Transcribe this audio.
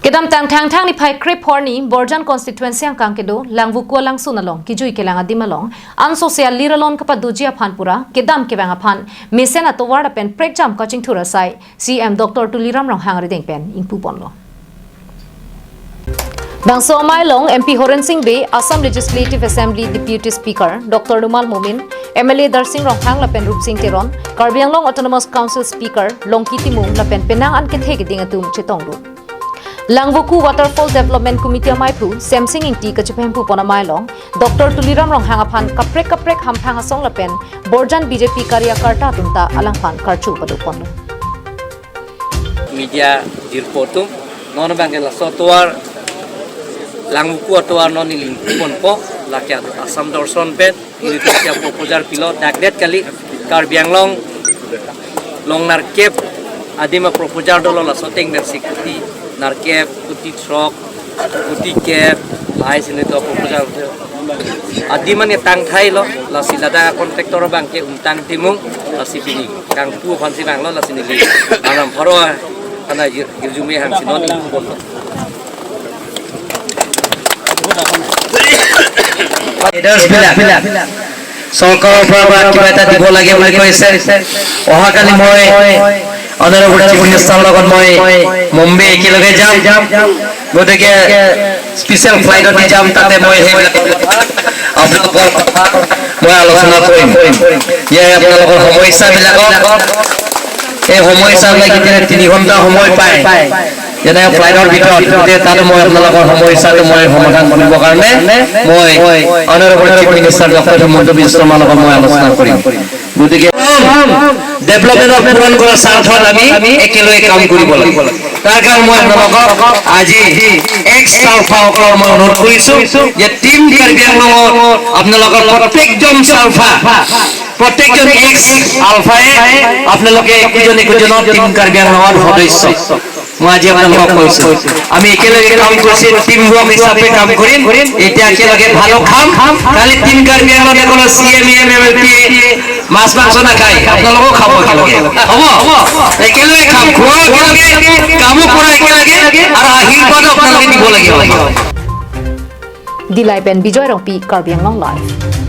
Kedam tang ni pai krip horni Borjan constituency ang kangkedo langvu ko lang sunalong kijui kelang adimalong an social liralon kapag dujia phanpura kedam kebang aphan mesen atowar pen prejam coaching thura sai CM Dr. Tuliram rong hangri deng pen ingpu ponlo Bangso Mailong MP Horen Singh Be Assam Legislative Assembly Deputy Speaker Dr. Numal Mumin MLA Darsing Rong Hang Lapen Rup Singh Teron Karbi Anglong Autonomous Council Speaker Longki Timung Lapen Penang an kethe geding atum chetong ru Langvuku Waterfall Development Committee Maipu Semsing Ingti Kachipempu Pona Mailong Dr. Tuliram Rong Hangaphan kaprek hampang asong lapen Borjan BJP Karyakarta tunta alangphan karchu padu ponlo Media dirpotum non bangela software Langvuku atwar non ilingpon po lakya Assam Dorson pet ini tiap proposal pilot dagdet kali Karbi Anglong long narkep adima proposal dolo la soteng mersikuti narkep kuti truck kuti cab lai sini to proposal adi man tang thai lo la silada kontraktor bangke untang timung la sipini kang pu phansi bang lo la sini li anam pharo ana girjume hang sinon bon leaders bila सरकार পৰা কিবা এটা দিব লাগে বুলি কৈছে অহাকালি মই অনাৰবল চিফ মিনিষ্টাৰ লগত মই মুম্বাই একেলগে যাম গতিকে স্পেশাল ফ্লাইটত যাম তাতে মই আপোনালোকৰ মই আলোচনা কৰিম আপোনালোকৰ সমস্যাবিলাকক এই সমস্যাবিলাক 3 ঘণ্টা সময় পায় যেনে ফ্লাইটৰ ভিতৰত গতিকে তাত মই আপোনালোকৰ সমস্যাটো মই সমাধান কৰিবৰ কাৰণে মই অনাৰবল chief minister doctor Himanta Biswa শৰ্মাৰ লগত মই আলোচনা কৰিম গতিকে ডেভেলপমেন্ট অফ পূৰণ কৰাৰ স্বাৰ্থত আমি একেলগে কাম কৰিব লাগিব তাৰ কাৰণে মই আপোনালোকক আজি এক্স আলফাসকলৰ মই অনুৰোধ কৰিছো যে টিম কাৰ্বি আংলঙত আপোনালোকৰ প্ৰত্যেকজন প্ৰত্যেকজন এক্স আলফাই আপোনালোকে একজনৰ টিম কাৰ্বি আংলঙৰ সদস্য মই আজি আপোনালোকক কৈছো আমি একেলগে কাম কৰিছে টিম ওয়াৰ্ক হিচাপে কাম কৰিম এতিয়া একেলগে ভালো খাম কালি টিম কাৰ্বি আংলঙত কোনো সিএম এমএলপি মাছ মাংস নাখায় আপোনালোকও খাব একেলগে হ'ব একেলগে খাম খোৱা একেলগে কামো কৰা একেলগে আৰু আশীৰ্বাদ আপোনালোকে দিব লাগিব Dilai pen Bijoy Rong Pi Karbi Anglong Live